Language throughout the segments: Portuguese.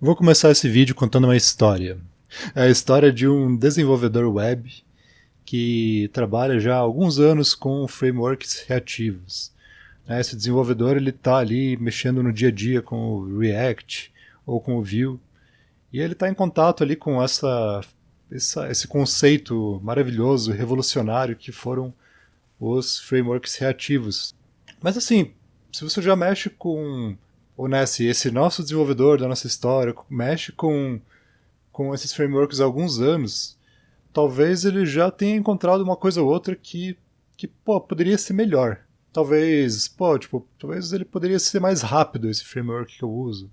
Vou começar esse vídeo contando uma história. É a história de um desenvolvedor web que trabalha já há alguns anos com frameworks reativos. Esse desenvolvedor ele está ali mexendo no dia a dia com o React ou com o Vue e ele está em contato ali com esse conceito maravilhoso, revolucionário que foram os frameworks reativos. Mas assim, se você já mexe com ou né, se esse nosso desenvolvedor da nossa história mexe com esses frameworks há alguns anos, talvez ele já tenha encontrado uma coisa ou outra que pô, poderia ser melhor. Talvez ele poderia ser mais rápido, esse framework que eu uso.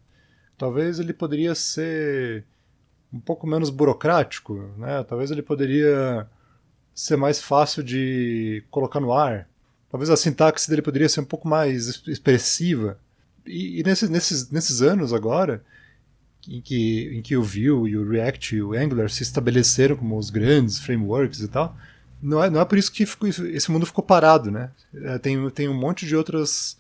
Talvez ele poderia ser um pouco menos burocrático, né? Talvez ele poderia ser mais fácil de colocar no ar. Talvez a sintaxe dele poderia ser um pouco mais expressiva. E nesses anos agora, em que o Vue e o React e o Angular se estabeleceram como os grandes frameworks e tal, não é por isso que esse mundo ficou parado, né? Tem um monte de outras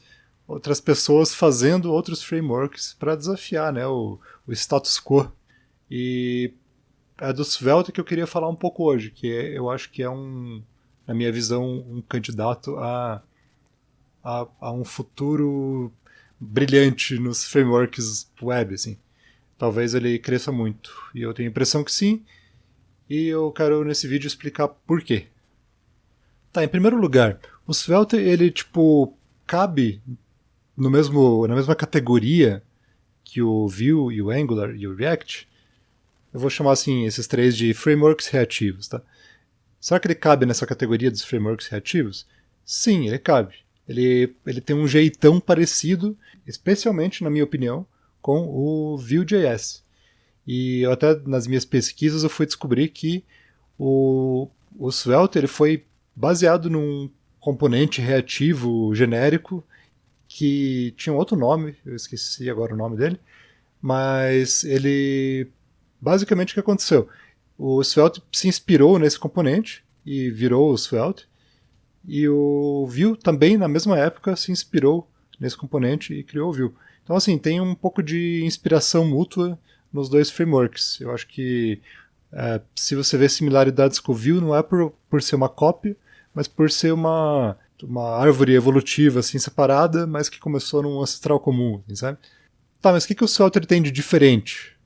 pessoas fazendo outros frameworks para desafiar, né, o status quo. E é do Svelte que eu queria falar um pouco hoje, eu acho que na minha visão, um candidato a um futuro brilhante nos frameworks web, assim. Talvez ele cresça muito. E eu tenho a impressão que sim, e eu quero nesse vídeo explicar por quê. Tá, em primeiro lugar, o Svelte, ele, tipo, cabe na mesma categoria que o Vue e o Angular e o React. Eu vou chamar, assim, esses três de frameworks reativos, tá? Será que ele cabe nessa categoria dos frameworks reativos? Sim, ele cabe. Ele tem um jeitão parecido, especialmente, na minha opinião, com o Vue.js. E eu até nas minhas pesquisas eu fui descobrir que o Svelte ele foi baseado num componente reativo genérico que tinha um outro nome, eu esqueci agora o nome dele, mas ele basicamente o que aconteceu? O Svelte se inspirou nesse componente e virou o Svelte, e o Vue também na mesma época se inspirou nesse componente e criou o Vue. Então assim, tem um pouco de inspiração mútua nos dois frameworks. Eu acho que se você vê similaridades com o Vue, não é por ser uma cópia, mas por ser uma árvore evolutiva assim separada, mas que começou num ancestral comum, assim, sabe? Tá, mas o que o Svelte tem de diferente?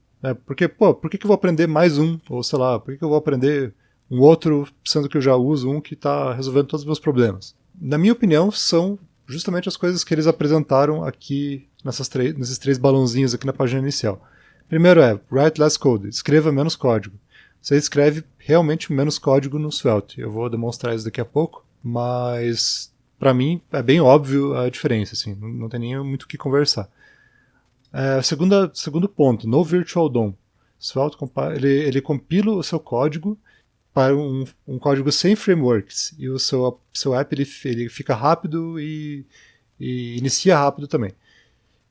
Porque, pô, por que eu vou aprender mais um? Ou sei lá, por que eu vou aprender um outro, sendo que eu já uso um que está resolvendo todos os meus problemas? Na minha opinião, são justamente as coisas que eles apresentaram aqui nesses três balãozinhos aqui na página inicial. Primeiro é write less code, escreva menos código. Você escreve realmente menos código no Svelte. Eu vou demonstrar isso daqui a pouco, mas para mim é bem óbvio a diferença, assim, não tem nem muito o que conversar. Segundo ponto, no Virtual DOM. Svelte ele compila o seu código para um código sem frameworks e o seu app ele fica rápido e inicia rápido também.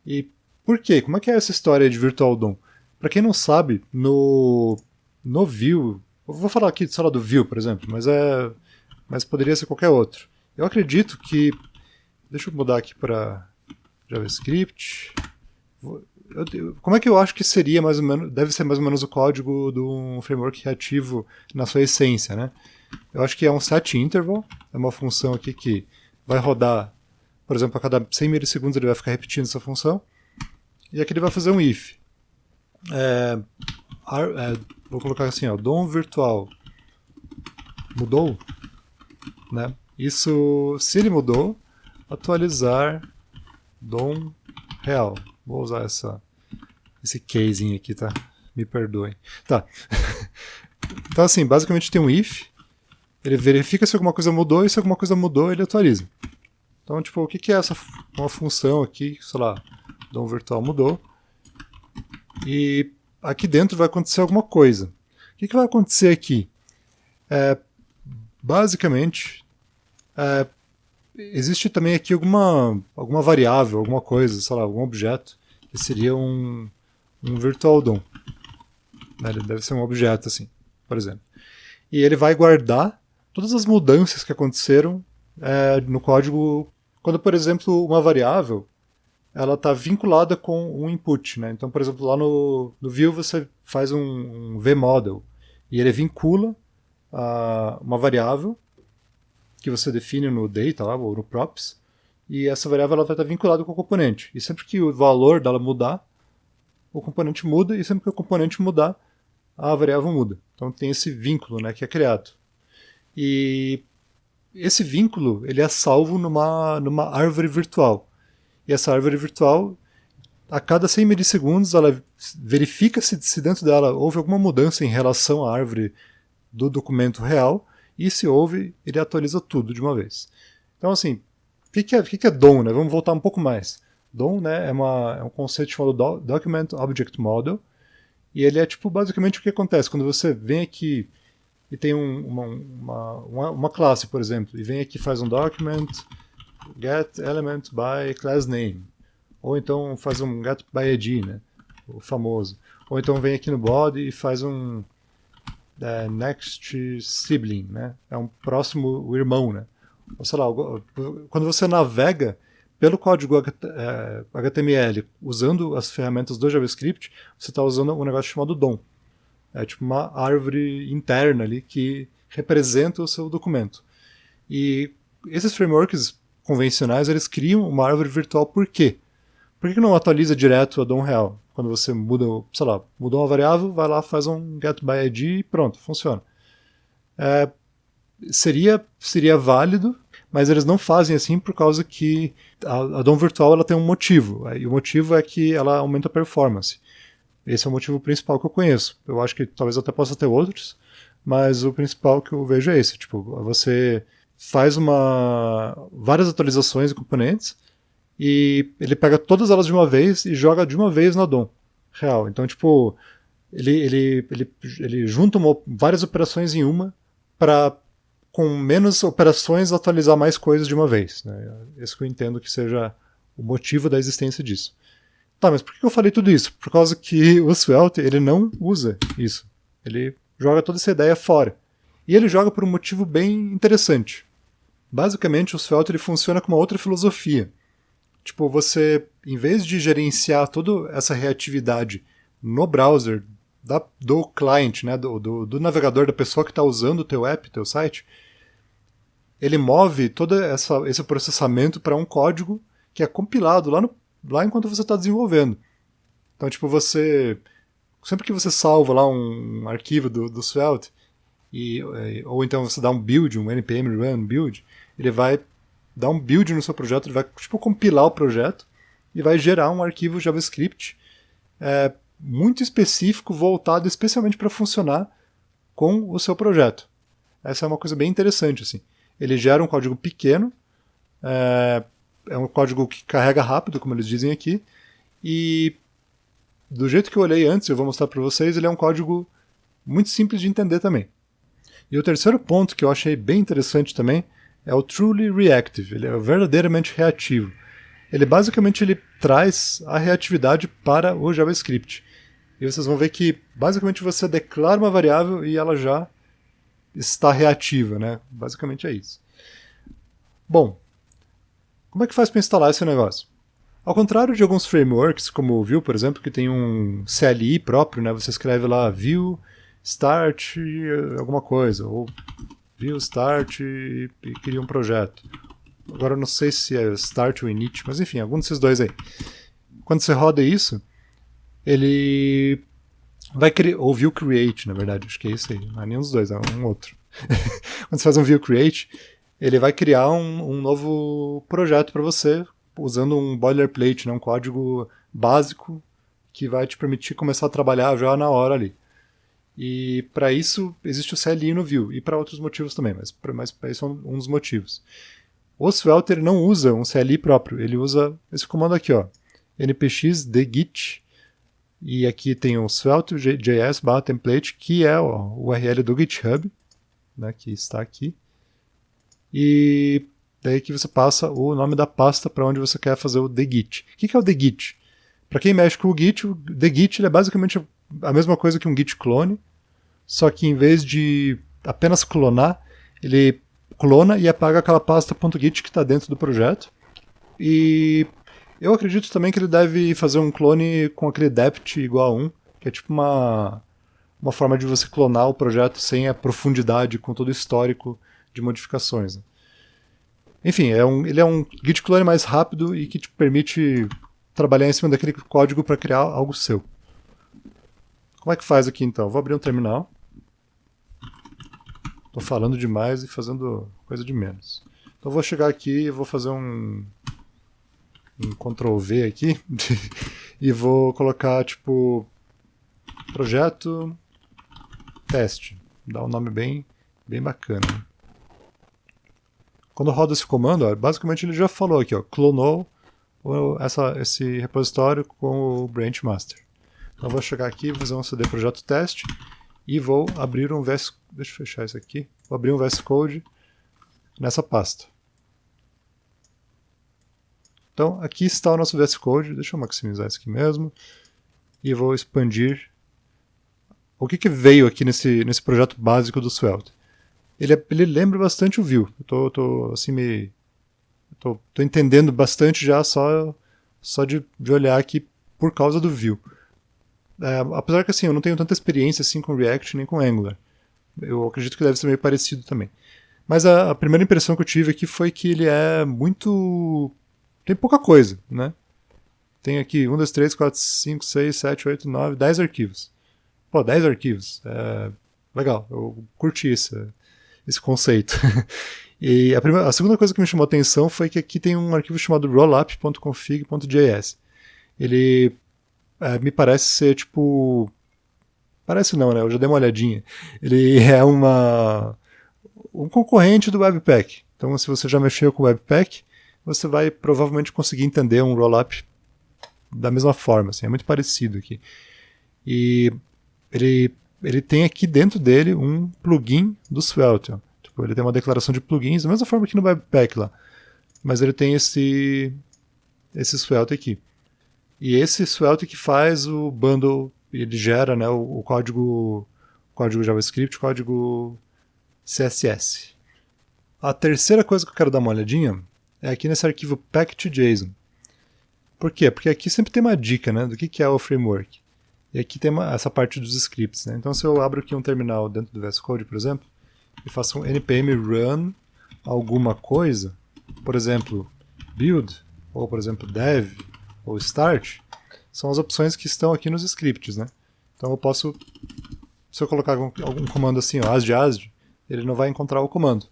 E por quê? Como é que é essa história de Virtual DOM? Para quem não sabe, no Vue, eu vou falar aqui só do Vue, por exemplo, mas poderia ser qualquer outro. Eu acredito que, deixa eu mudar aqui para JavaScript. Como é que eu acho que seria mais ou menos, deve ser mais ou menos o código de um framework reativo na sua essência, né? Eu acho que é um set interval, é uma função aqui que vai rodar, por exemplo, a cada 100 milissegundos ele vai ficar repetindo essa função, e aqui ele vai fazer um if. Vou colocar assim, ó, DOM virtual mudou, né? Isso, se ele mudou, atualizar DOM real. Vou usar esse casinho aqui, tá? Me perdoem. Tá. Então, assim, basicamente tem um if, ele verifica se alguma coisa mudou e se alguma coisa mudou, ele atualiza. Então, tipo, o que é uma função aqui, sei lá, DOM virtual mudou, e aqui dentro vai acontecer alguma coisa. O que vai acontecer aqui? Basicamente, existe também aqui alguma variável, alguma coisa, sei lá, algum objeto, que seria um virtual DOM. Ele deve ser um objeto, assim, por exemplo. E ele vai guardar todas as mudanças que aconteceram no código. Quando, por exemplo, uma variável ela está vinculada com um input, né? Então, por exemplo, lá no Vue você faz um vModel e ele vincula uma variável que você define no data lá, ou no props, e essa variável ela vai estar vinculada com o componente. E sempre que o valor dela mudar, o componente muda, e sempre que o componente mudar, a variável muda. Então tem esse vínculo, né, que é criado. E esse vínculo ele é salvo numa árvore virtual. E essa árvore virtual, a cada 100 milissegundos, ela verifica se dentro dela houve alguma mudança em relação à árvore do documento real, e se houve, ele atualiza tudo de uma vez. Então, assim, o que é DOM, né? Vamos voltar um pouco mais. DOM, né, é um conceito chamado Document Object Model, e ele é tipo basicamente o que acontece quando você vem aqui e tem uma classe, por exemplo, e vem aqui e faz um document get element by class name, ou então faz um get by ID, né, o famoso, ou então vem aqui no body e faz um next sibling, né, é um próximo irmão, né, ou sei lá, quando você navega pelo código HTML usando as ferramentas do JavaScript, você está usando um negócio chamado DOM. É tipo uma árvore interna ali que representa o seu documento. E esses frameworks convencionais, eles criam uma árvore virtual por quê? Por que não atualiza direto a DOM real? Quando você muda, sei lá, mudou uma variável, vai lá, faz um get by ID e pronto, funciona. Seria válido, mas eles não fazem assim por causa que a DOM virtual ela tem um motivo, e o motivo é que ela aumenta a performance. Esse é o motivo principal que eu conheço. Eu acho que talvez até possa ter outros, mas o principal que eu vejo é esse. Tipo, você faz várias atualizações de componentes e ele pega todas elas de uma vez e joga de uma vez na DOM real. Então, tipo, ele junta várias operações em uma para, com menos operações, atualizar mais coisas de uma vez. Né? Esse que eu entendo que seja o motivo da existência disso. Tá, mas por que eu falei tudo isso? Por causa que o Svelte, ele não usa isso. Ele joga toda essa ideia fora. E ele joga por um motivo bem interessante. Basicamente, o Svelte ele funciona com uma outra filosofia. Tipo, você, em vez de gerenciar toda essa reatividade no browser do client, né, do navegador, da pessoa que está usando o teu app, teu site, ele move todo esse processamento para um código que é compilado lá enquanto você está desenvolvendo. Então, tipo, sempre que você salva lá um arquivo do Svelte, ou então você dá um build, um npm run build, ele vai dar um build no seu projeto, ele vai tipo compilar o projeto e vai gerar um arquivo JavaScript muito específico, voltado especialmente para funcionar com o seu projeto. Essa é uma coisa bem interessante, assim. Ele gera um código pequeno, é um código que carrega rápido, como eles dizem aqui, e do jeito que eu olhei antes, eu vou mostrar para vocês, ele é um código muito simples de entender também. E o terceiro ponto que eu achei bem interessante também é o Truly Reactive, ele é verdadeiramente reativo. Ele basicamente traz a reatividade para o JavaScript. E vocês vão ver que basicamente você declara uma variável e ela já está reativa, né? Basicamente é isso. Bom, como é que faz para instalar esse negócio? Ao contrário de alguns frameworks, como o Vue, por exemplo, que tem um CLI próprio, né? Você escreve lá Vue start alguma coisa, ou Vue start e cria um projeto. Agora eu não sei se é start ou init, mas enfim, algum desses dois aí. Quando você roda isso, ele vai criar, ou Vue create, na verdade, acho que é isso aí, não é nenhum dos dois, é um outro. Quando você faz um Vue create, ele vai criar um novo projeto para você, usando um boilerplate, né, um código básico que vai te permitir começar a trabalhar já na hora ali. E para isso existe o CLI no Vue, e para outros motivos também, mas esse é um dos motivos. O Svelte ele não usa um CLI próprio, ele usa esse comando aqui, ó, npx dgit, e aqui tem o svelte.js/template, que é o URL do GitHub, né, que está aqui. E daí que você passa o nome da pasta para onde você quer fazer o dgit. O que é o dgit? Para quem mexe com o dgit ele é basicamente a mesma coisa que um git clone, só que em vez de apenas clonar, ele clona e apaga aquela pasta .git que está dentro do projeto. E Eu acredito também que ele deve fazer um clone com aquele depth igual a 1, que é tipo uma forma de você clonar o projeto sem a profundidade, com todo o histórico de modificações. Né? Enfim, ele é um git clone mais rápido e que te permite trabalhar em cima daquele código para criar algo seu. Como é que faz aqui então? Vou abrir um terminal. Estou falando demais e fazendo coisa de menos. Então vou chegar aqui e vou fazer um Ctrl V aqui e vou colocar tipo projeto teste. Dá um nome bem bacana. Né? Quando roda esse comando, ó, basicamente ele já falou aqui, ó, clonou esse repositório com o branch master. Então eu vou chegar aqui, vou fazer um cd projeto teste e vou abrir um VS... Deixa eu fechar isso aqui. Vou abrir um VS Code nessa pasta. Então aqui está o nosso VS Code. Deixa eu maximizar isso aqui mesmo. E vou expandir. O que veio aqui nesse projeto básico do Svelte? Ele lembra bastante o Vue. Eu tô assim, tô entendendo bastante já só de olhar aqui por causa do Vue. Apesar que assim, eu não tenho tanta experiência assim com React nem com Angular. Eu acredito que deve ser meio parecido também. Mas a primeira impressão que eu tive aqui foi que ele é muito... Tem pouca coisa, né? Tem aqui 1, 2, 3, 4, 5, 6, 7, 8, 9, 10 arquivos. Pô, 10 arquivos. Legal, eu curti esse conceito. E a segunda coisa que me chamou a atenção foi que aqui tem um arquivo chamado rollup.config.js. Ele me parece ser tipo... Parece não, né? Eu já dei uma olhadinha. Ele é um concorrente do Webpack. Então, se você já mexeu com o Webpack, você vai provavelmente conseguir entender um rollup da mesma forma. Assim, é muito parecido aqui. E ele tem aqui dentro dele um plugin do Svelte. Ó. Tipo, ele tem uma declaração de plugins, da mesma forma que no Webpack lá. Mas ele tem esse Svelte aqui. E esse Svelte que faz o bundle, ele gera, né, o código JavaScript, o código CSS. A terceira coisa que eu quero dar uma olhadinha é aqui nesse arquivo pack.json. Por quê? Porque aqui sempre tem uma dica, né, do que é o framework. E aqui tem essa parte dos scripts. Né? Então se eu abro aqui um terminal dentro do VS Code, por exemplo, e faço um npm run alguma coisa, por exemplo, build, ou por exemplo dev, ou start, são as opções que estão aqui nos scripts, né? Então eu posso, se eu colocar algum comando assim, ó, asd, ele não vai encontrar o comando.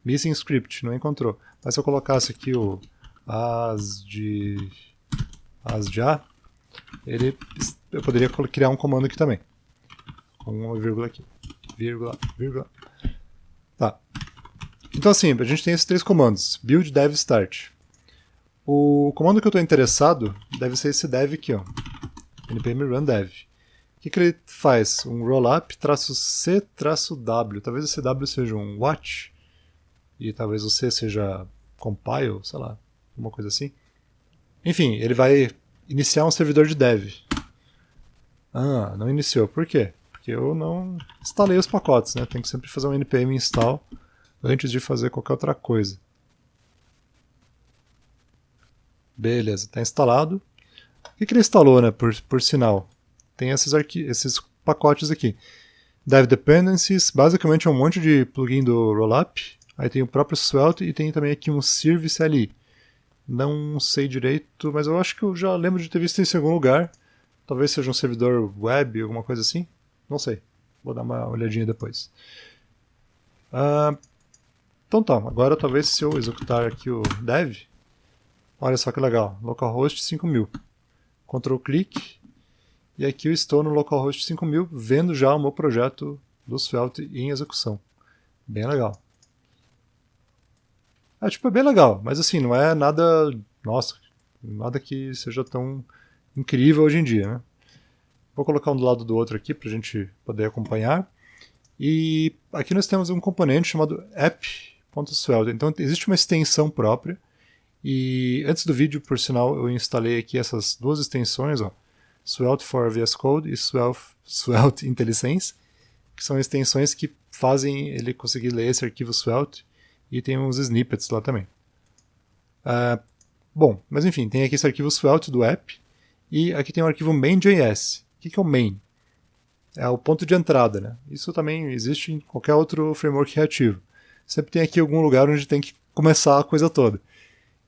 Missing script, não encontrou. Mas se eu colocasse aqui o asd, eu poderia criar um comando aqui também. Com uma vírgula aqui. Vírgula. Tá. Então assim, a gente tem esses três comandos. Build, dev, start. O comando que eu estou interessado deve ser esse dev aqui, ó. npm run dev. O que ele faz? Um rollup -c-w. Talvez esse w seja um watch e talvez o c seja compile, sei lá, alguma coisa assim. Enfim, ele vai iniciar um servidor de dev. Ah, não iniciou. Por quê? Porque eu não instalei os pacotes, né? Tem que sempre fazer um npm install antes de fazer qualquer outra coisa. Beleza, está instalado. O que ele instalou, né, por sinal? Tem esses pacotes aqui. Dev Dependencies, basicamente é um monte de plugin do Rollup. Aí tem o próprio Svelte e tem também aqui um Service CLI. Não sei direito, mas eu acho que eu já lembro de ter visto isso em algum lugar. Talvez seja um servidor web, alguma coisa assim. Não sei. Vou dar uma olhadinha depois. Então tá, agora talvez se eu executar aqui o dev, olha só que legal, localhost 5000. Ctrl clique, e aqui eu estou no localhost 5000 vendo já o meu projeto do Svelte em execução. Bem legal. É bem legal, mas assim, não é nada, nossa, nada que seja tão incrível hoje em dia, né? Vou colocar um do lado do outro aqui para a gente poder acompanhar. E aqui nós temos um componente chamado app.svelte. Então existe uma extensão própria. E antes do vídeo, por sinal, eu instalei aqui essas duas extensões, ó, Svelte for VS Code e Svelte IntelliSense, que são extensões que fazem ele conseguir ler esse arquivo Svelte e tem uns snippets lá também. Bom, mas enfim, tem aqui esse arquivo Svelte do app, e aqui tem o arquivo main.js. O que é o main? É o ponto de entrada, né? Isso também existe em qualquer outro framework reativo. Sempre tem aqui algum lugar onde tem que começar a coisa toda.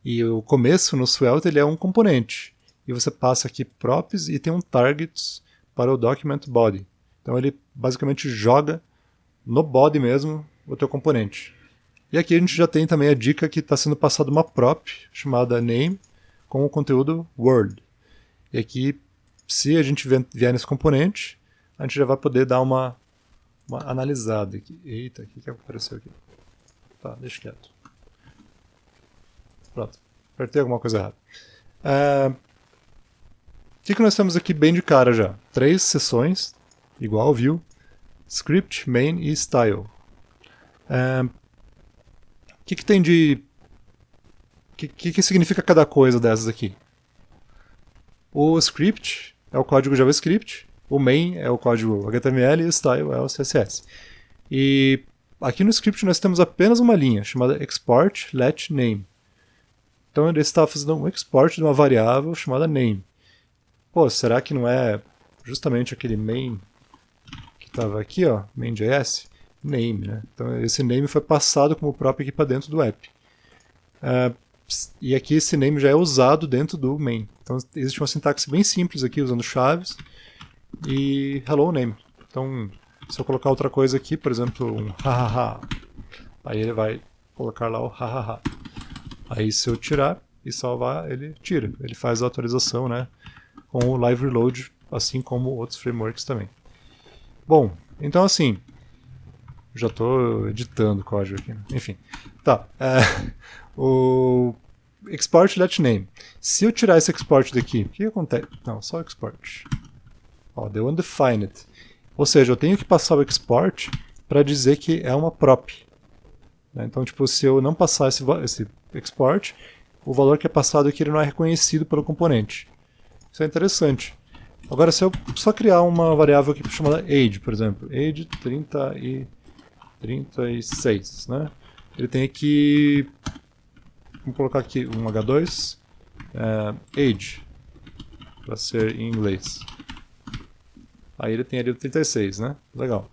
E o começo no Svelte ele é um componente. E você passa aqui props e tem um targets para o document body. Então ele basicamente joga no body mesmo o teu componente. E aqui a gente já tem também a dica que está sendo passada uma prop chamada name com o conteúdo word. E aqui, se a gente vier nesse componente, a gente já vai poder dar uma analisada aqui. Eita, o que apareceu aqui? Tá, deixa quieto. Pronto, apertei alguma coisa errada. O que nós temos aqui bem de cara já? 3 seções, igual view, script, main e style. O que tem de... O que significa cada coisa dessas aqui? O script é o código JavaScript, o main é o código HTML e o style é o CSS. E aqui no script nós temos apenas uma linha chamada export let name. Então ele está fazendo um export de uma variável chamada name. Pô, será que não é justamente aquele main que estava aqui, ó, main.js? Name, né? Então esse name foi passado como próprio aqui para dentro do app. E aqui esse name já é usado dentro do main. Então existe uma sintaxe bem simples aqui, usando chaves e hello name. Então se eu colocar outra coisa aqui, por exemplo, um hahaha, aí ele vai colocar lá o hahaha. Aí se eu tirar e salvar, ele tira. Ele faz a atualização, né, com o live reload, assim como outros frameworks também. Bom, então assim, já estou editando o código aqui, né? Enfim. Tá, o export let name. Se eu tirar esse export daqui, o que acontece? Não, só export. Ó, deu undefined. Ou seja, eu tenho que passar o export para dizer que é uma prop. Então, tipo, se eu não passar esse export, o valor que é passado aqui ele não é reconhecido pelo componente. Isso é interessante. Agora, se eu só criar uma variável aqui chamada age, por exemplo, age 36, né? Ele tem aqui, vamos colocar aqui um H2, age, para ser em inglês. Aí ele tem ali o 36, né? Legal.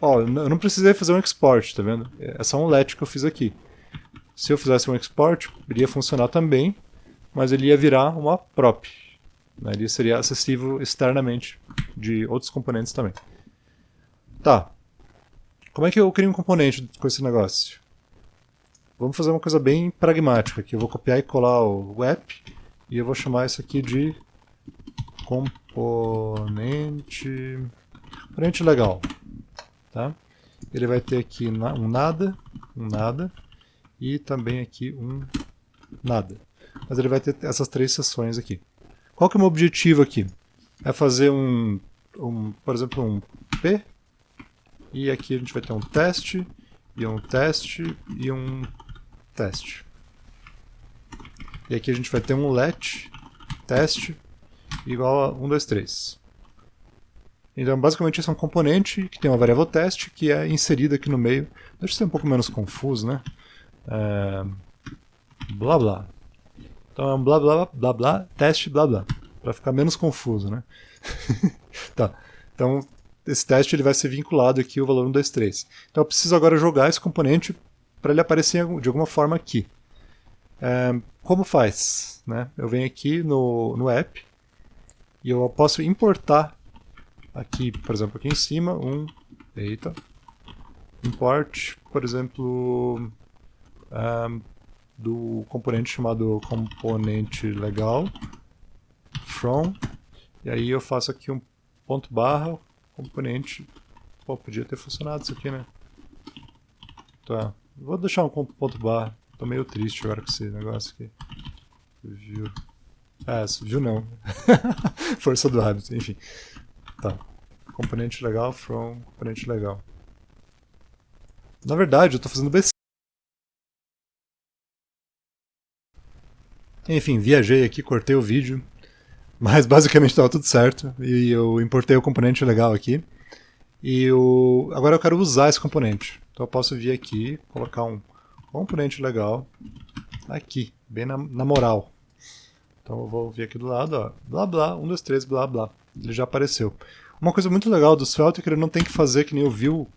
Eu não precisei fazer um export, tá vendo? É só um let que eu fiz aqui. Se eu fizesse um export, iria funcionar também, mas ele ia virar uma prop. Né? Ele seria acessível externamente de outros componentes também. Tá. Como é que eu crio um componente com esse negócio? Vamos fazer uma coisa bem pragmática aqui. Eu vou copiar e colar o app e eu vou chamar isso aqui de componente legal. Tá? Ele vai ter aqui um nada e também aqui um nada. Mas ele vai ter essas 3 seções aqui. Qual que é o meu objetivo aqui? É fazer por exemplo, um P, e aqui a gente vai ter um teste, e um teste, e um teste. E aqui a gente vai ter um let, teste, igual a 1, 2, 3. Então, basicamente, esse é um componente que tem uma variável teste que é inserida aqui no meio. Deixa eu ser um pouco menos confuso, né? Blá blá. Então é um blá blá blá blá, teste blá blá. Para ficar menos confuso, né? Tá. Então, esse teste ele vai ser vinculado aqui ao valor 1, 2, 3. Então eu preciso agora jogar esse componente para ele aparecer de alguma forma aqui. Como faz? Né? Eu venho aqui no app e eu posso importar aqui, por exemplo, aqui em cima, import, por exemplo, do componente chamado componente legal, from, e aí eu faço aqui um ponto barra, componente, podia ter funcionado isso aqui, né? Tá, vou deixar um ponto barra, tô meio triste agora com esse negócio aqui, viu? Viu não, força do hábito, enfim. Tá. Componente legal, from, componente legal. Na verdade, eu estou fazendo besteira. Enfim, viajei aqui, cortei o vídeo, mas basicamente estava tudo certo. E eu importei o componente legal aqui. E agora eu quero usar esse componente. Então eu posso vir aqui, colocar um componente legal, aqui, bem na moral. Então eu vou vir aqui do lado, ó, blá blá, 1, 2, 3, blá blá. Ele já apareceu. Uma coisa muito legal do Svelte é que ele não tem que fazer que nem o Vue,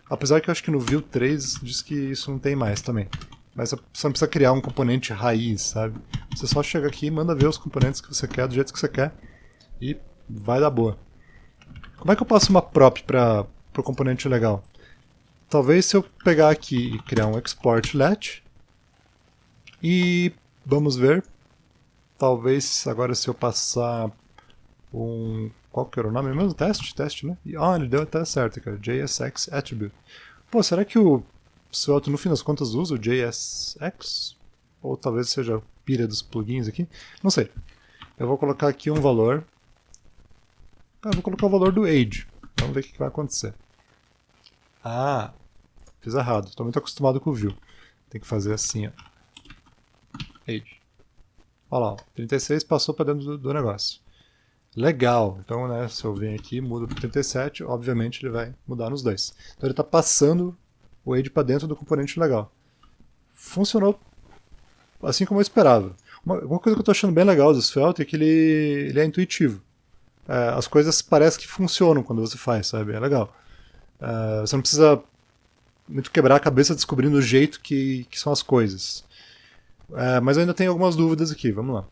apesar que eu acho que no Vue 3 diz que isso não tem mais também. Mas você não precisa criar um componente raiz, sabe? Você só chega aqui e manda ver os componentes que você quer, do jeito que você quer, e vai dar boa. Como é que eu passo uma prop para o componente legal? Talvez se eu pegar aqui e criar um export let, e vamos ver, talvez agora se eu passar um... Qual que era o nome mesmo? Teste, né? Ele deu até certo, cara. JSX Attribute. Pô, será que o Svelte, no fim das contas, usa o JSX? Ou talvez seja a pilha dos plugins aqui? Não sei. Eu vou colocar aqui um valor. Eu vou colocar o valor do age. Vamos ver o que vai acontecer. Ah, fiz errado. Estou muito acostumado com o Vue. Tem que fazer assim, ó. Age. Olha lá, 36 passou para dentro do negócio. Legal. Então, né, se eu venho aqui e mudo para 37, obviamente ele vai mudar nos dois. Então ele está passando o age para dentro do componente legal. Funcionou assim como eu esperava. Uma coisa que eu estou achando bem legal do Svelte é que ele é intuitivo. As coisas parecem que funcionam quando você faz, sabe? É legal. Você não precisa muito quebrar a cabeça descobrindo o jeito que são as coisas. Mas eu ainda tenho algumas dúvidas aqui, vamos lá.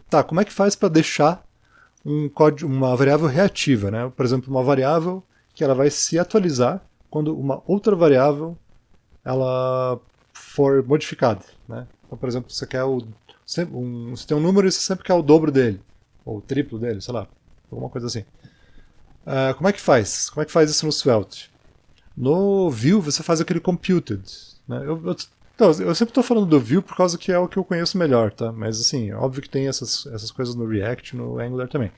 Tá, como é que faz para deixar uma variável reativa, né? Por exemplo, uma variável que ela vai se atualizar quando uma outra variável ela for modificada, né? Então, por exemplo, você tem um número e você sempre quer o dobro dele, ou o triplo dele, sei lá, alguma coisa assim. Como é que faz? Como é que faz isso no Svelte? No Vue você faz aquele computed, né? Eu sempre estou falando do Vue por causa que é o que eu conheço melhor, tá? Mas assim, óbvio que tem essas coisas no React, no Angular também.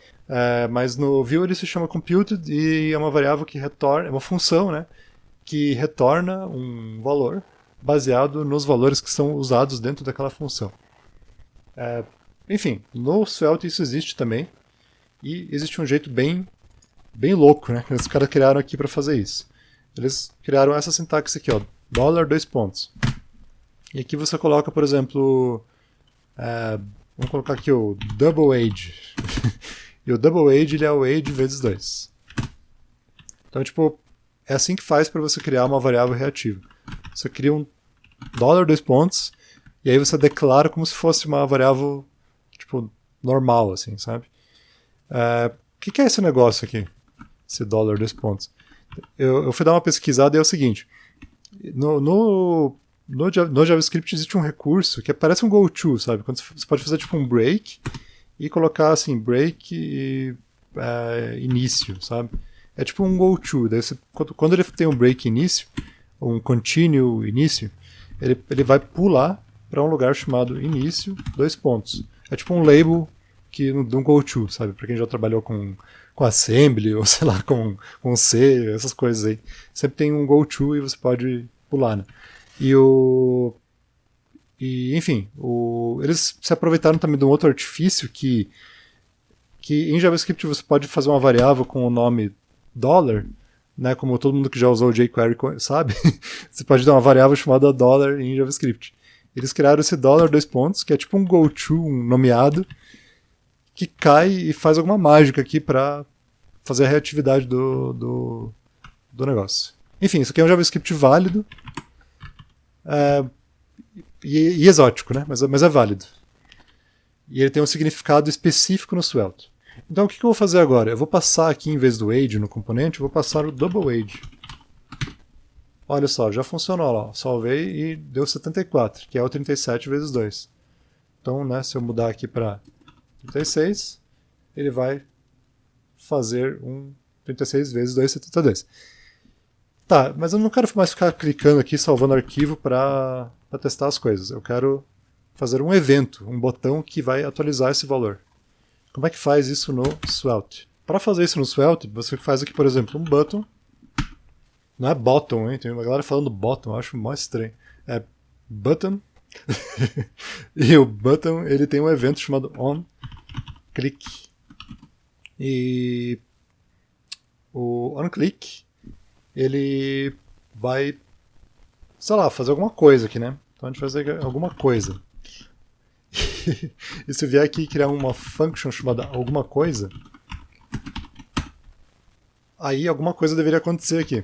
Mas no Vue ele se chama computed e é uma variável que retorna, é uma função, né? Que retorna um valor baseado nos valores que são usados dentro daquela função. Enfim, no Svelte isso existe também e existe um jeito bem louco, né? Que os caras criaram aqui para fazer isso. Eles criaram essa sintaxe aqui, ó, $2. E aqui você coloca, por exemplo, vamos colocar aqui o double age. E o double age ele é o age vezes 2. Então, tipo, é assim que faz para você criar uma variável reativa. Você cria um $2, e aí você declara como se fosse uma variável, tipo, normal, assim, sabe? O que é esse negócio aqui? Esse $2. Eu fui dar uma pesquisada e é o seguinte. No JavaScript existe um recurso que parece um goto, sabe? Quando você pode fazer tipo um break e colocar assim, break e início, sabe? É tipo um goto. Daí quando ele tem um break início, um continue início, ele vai pular para um lugar chamado início, 2 pontos. É tipo um label de um goto, sabe? Para quem já trabalhou com assembly ou sei lá, com C, essas coisas aí. Sempre tem um goto e você pode pular, né? Enfim, eles se aproveitaram também de um outro artifício que em JavaScript você pode fazer uma variável com o nome $, né, como todo mundo que já usou o jQuery sabe, você pode dar uma variável chamada $, em JavaScript. Eles criaram esse $, 2 pontos, que é tipo um goto, um nomeado, que cai e faz alguma mágica aqui para fazer a reatividade do negócio. Enfim, isso aqui é um JavaScript válido, e exótico, né? Mas é válido. E ele tem um significado específico no Svelte. Então o que eu vou fazer agora? Eu vou passar aqui, em vez do age no componente, eu vou passar o double age. Olha só, já funcionou lá. Salvei e deu 74, que é o 37 vezes 2. Então, né, se eu mudar aqui para 36, ele vai fazer um 36 vezes 2, 72. Tá, mas eu não quero mais ficar clicando aqui, salvando arquivo para testar as coisas. Eu quero fazer um evento, um botão que vai atualizar esse valor. Como é que faz isso no Svelte? Para fazer isso no Svelte, você faz aqui, por exemplo, um button. Não é bottom, hein? Tem uma galera falando bottom, eu acho mó estranho. É button. E o button, ele tem um evento chamado onClick. E o onClick, ele vai, sei lá, fazer alguma coisa aqui, né? Então a gente vai fazer alguma coisa. E se eu vier aqui e criar uma function chamada alguma coisa, aí alguma coisa deveria acontecer aqui.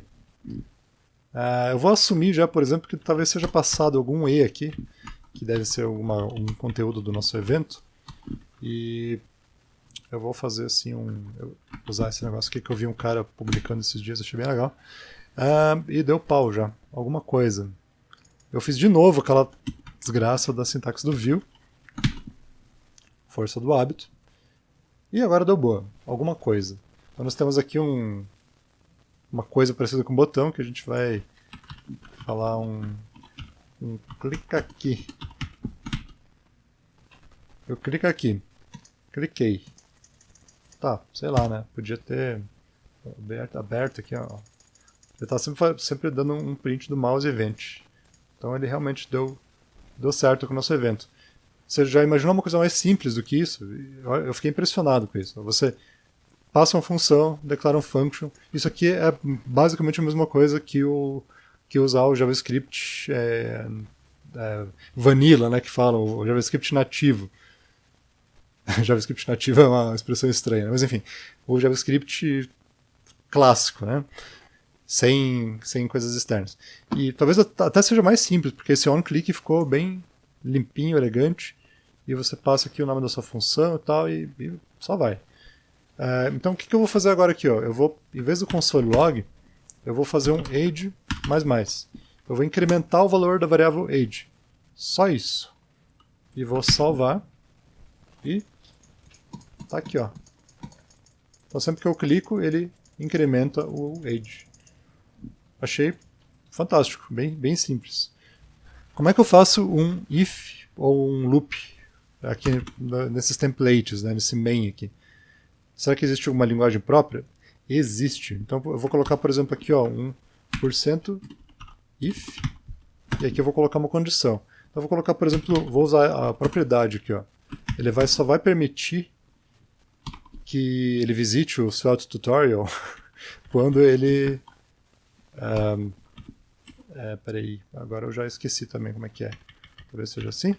Eu vou assumir já, por exemplo, que talvez seja passado algum E aqui, que deve ser um conteúdo do nosso evento. E eu vou fazer assim usar esse negócio aqui que eu vi um cara publicando esses dias, achei bem legal. E deu pau já, alguma coisa. Eu fiz de novo aquela desgraça da sintaxe do view, força do hábito, e agora deu boa, alguma coisa. Então nós temos aqui uma coisa parecida com um botão que a gente vai falar um clica aqui. Eu clico aqui, cliquei. Tá, sei lá, né? Podia ter aberto aqui, ó. Ele tá sempre dando um print do mouse event. Então ele realmente deu certo com o nosso evento. Você já imaginou uma coisa mais simples do que isso? Eu fiquei impressionado com isso. Você passa uma função, declara um function. Isso aqui é basicamente a mesma coisa que usar o JavaScript vanilla, né, que falam, o JavaScript nativo. JavaScript nativo é uma expressão estranha, mas enfim, o JavaScript clássico, né? Sem coisas externas. E talvez até seja mais simples, porque esse on-click ficou bem limpinho, elegante, e você passa aqui o nome da sua função e tal, e só vai. Então o que eu vou fazer agora aqui? Ó? Eu vou, em vez do console log, eu vou fazer um age mais. Eu vou incrementar o valor da variável age. Só isso. E vou salvar. E tá aqui, ó. Então sempre que eu clico, ele incrementa o age. Achei fantástico, bem simples. Como é que eu faço um if ou um loop aqui nesses templates, né, nesse main aqui? Será que existe alguma linguagem própria? Existe. Então eu vou colocar, por exemplo, aqui ó, 1% if, e aqui eu vou colocar uma condição. Então eu vou colocar, por exemplo, vou usar a propriedade aqui, ó. Ele só vai permitir que ele visite o Svelte Tutorial quando ele... peraí, agora eu já esqueci também como é que é. Talvez seja assim.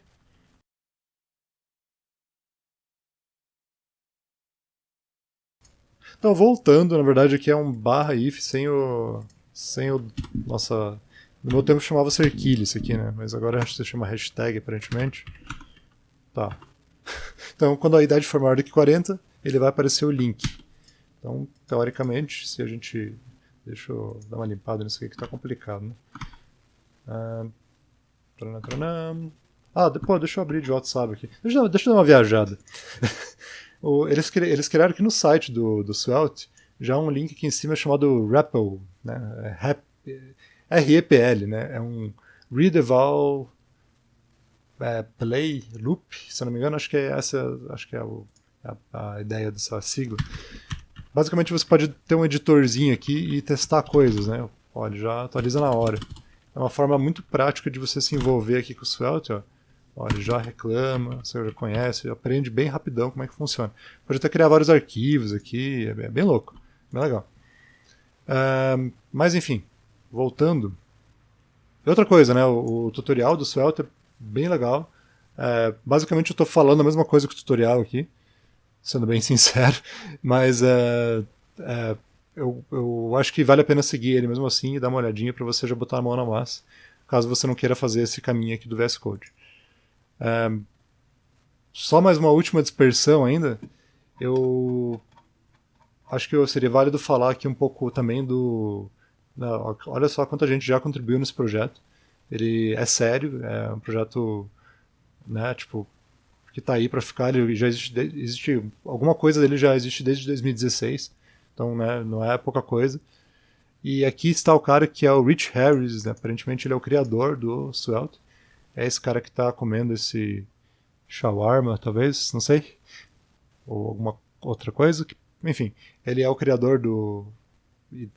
Então, voltando, na verdade aqui é um barra if sem o nossa... No meu tempo chamava cerquilha isso aqui, né? Mas agora a gente chama hashtag, aparentemente. Tá. Então, quando a idade for maior do que 40, ele vai aparecer o link. Então, teoricamente, se a gente... Deixa eu dar uma limpada nisso aqui que tá complicado, né? Deixa eu abrir de WhatsApp aqui. Deixa eu dar uma viajada. Eles criaram aqui no site do Svelte já um link aqui em cima chamado REPL, né? REPL, né? É um Read Eval Play Loop, se eu não me engano, acho que é a ideia dessa sigla. Basicamente você pode ter um editorzinho aqui e testar coisas, né? Olha, já atualiza na hora. É uma forma muito prática de você se envolver aqui com o Svelte, ó. Olha, já reclama, você já conhece, aprende bem rapidão como é que funciona. Pode até criar vários arquivos aqui, é bem louco, bem legal. Mas enfim, voltando. Outra coisa, né? O tutorial do Svelte é bem legal. Basicamente eu estou falando a mesma coisa que o tutorial aqui, sendo bem sincero, mas eu acho que vale a pena seguir ele mesmo assim e dar uma olhadinha para você já botar a mão na massa, caso você não queira fazer esse caminho aqui do VS Code. Só mais uma última dispersão ainda, eu acho que seria válido falar aqui um pouco também olha só quanta gente já contribuiu nesse projeto. Ele é sério, é um projeto, né, tipo, que está aí para ficar. Ele já existe alguma coisa dele já existe desde 2016, então, né, não é pouca coisa. E aqui está o cara que é o Rich Harris, né, aparentemente ele é o criador do Svelte. É esse cara que está comendo esse shawarma, talvez, não sei, ou alguma outra coisa. Enfim, ele é o criador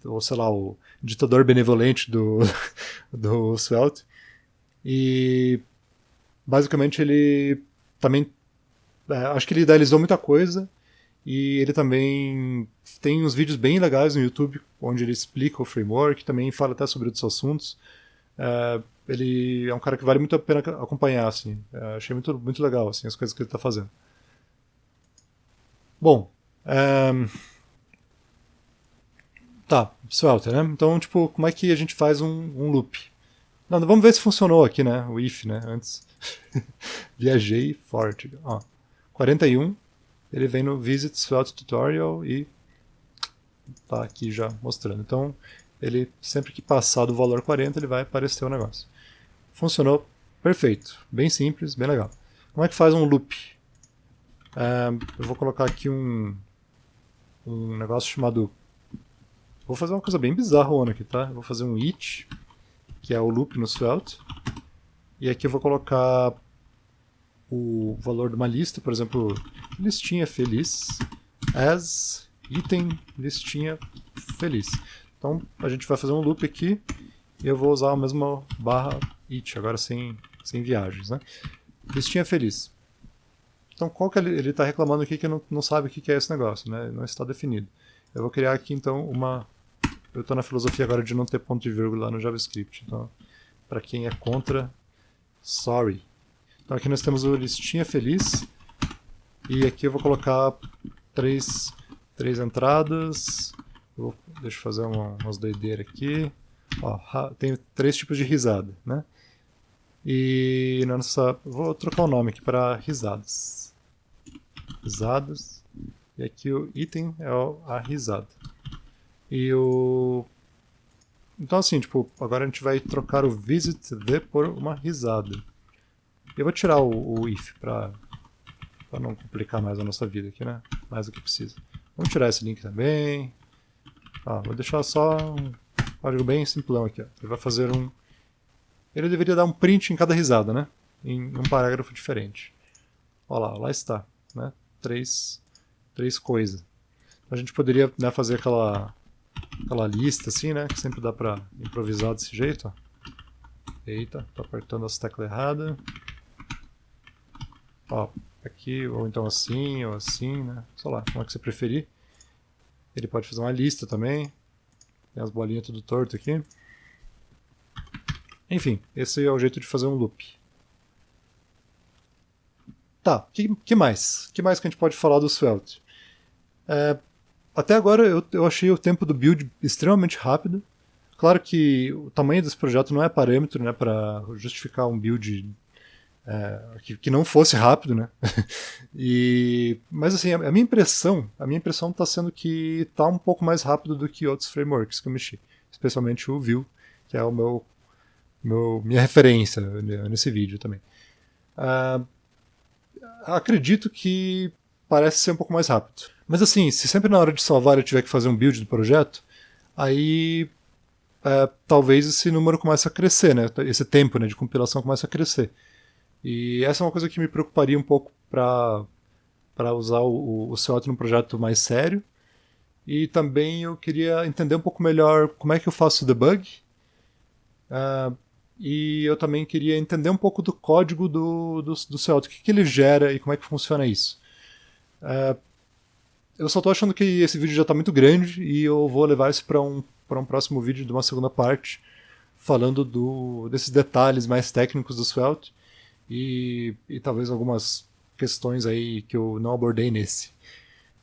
ou sei lá, o ditador benevolente do Svelte. E basicamente ele também, acho que ele idealizou muita coisa, e ele também tem uns vídeos bem legais no YouTube, onde ele explica o framework, também fala até sobre outros assuntos. Ele é um cara que vale muito a pena acompanhar, assim. Achei muito, muito legal, assim, as coisas que ele está fazendo. Bom, tá, Svelte, né? Então, tipo, como é que a gente faz um loop? Não, vamos ver se funcionou aqui, né? O if, né? Antes. Viajei forte. Ó, 41, ele vem no Visit Svelte Tutorial e tá aqui já mostrando. Então, ele sempre que passar do valor 40, ele vai aparecer o negócio. Funcionou perfeito. Bem simples, bem legal. Como é que faz um loop? Eu vou colocar aqui um negócio chamado... Vou fazer uma coisa bem bizarra aqui, tá? Eu vou fazer um it, que é o loop no Svelte. E aqui eu vou colocar o valor de uma lista, por exemplo, listinha feliz, as item listinha feliz. Então a gente vai fazer um loop aqui e eu vou usar a mesma barra it, agora sem viagens, né? Listinha feliz. Então qual que ele está reclamando aqui que não sabe o que é esse negócio, né? Não está definido. Eu vou criar aqui então uma... Eu estou na filosofia agora de não ter ponto de vírgula no JavaScript. Então, para quem é contra, sorry. Então aqui nós temos o listinha feliz e aqui eu vou colocar três entradas. Deixa eu fazer umas doideiras aqui. Ó, tem 3 tipos de risada, né? E vou trocar o nome aqui para risadas. Risadas. E aqui o item é a risada. Então assim, tipo, agora a gente vai trocar o visit v por uma risada. Eu vou tirar o if para não complicar mais a nossa vida aqui, né? Mais do que precisa. Vamos tirar esse link também. Vou deixar só um código bem simplão aqui. Ó. Ele vai fazer Ele deveria dar um print em cada risada, né? Em um parágrafo diferente. Olha lá está, né? Três coisas. A gente poderia, né, fazer aquela lista assim, né? Que sempre dá pra improvisar desse jeito. Ó. Eita, tô apertando as teclas erradas. Ó, aqui, ou então assim, ou assim, né? Sei lá, como é que você preferir. Ele pode fazer uma lista também. Tem as bolinhas tudo torto aqui. Enfim, esse é o jeito de fazer um loop. Tá, que mais? Que mais que a gente pode falar do Svelte? Até agora eu achei o tempo do build extremamente rápido. Claro que o tamanho desse projeto não é parâmetro, né, para justificar um build que não fosse rápido, né? Mas assim, a minha impressão está sendo que está um pouco mais rápido do que outros frameworks que eu mexi, especialmente o Vue, que é o minha referência nesse vídeo também. Acredito que parece ser um pouco mais rápido. Mas assim, se sempre na hora de salvar eu tiver que fazer um build do projeto, aí talvez esse número comece a crescer, né? Esse tempo, né, de compilação comece a crescer. E essa é uma coisa que me preocuparia um pouco para usar o Svelte num projeto mais sério. E também eu queria entender um pouco melhor como é que eu faço o debug. E eu também queria entender um pouco do código do Svelte, o que ele gera e como é que funciona isso. Eu só estou achando que esse vídeo já está muito grande e eu vou levar isso para um próximo vídeo de uma segunda parte, falando desses detalhes mais técnicos do Svelte e talvez algumas questões aí que eu não abordei nesse.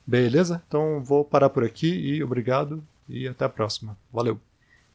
Beleza? Então vou parar por aqui e obrigado e até a próxima. Valeu!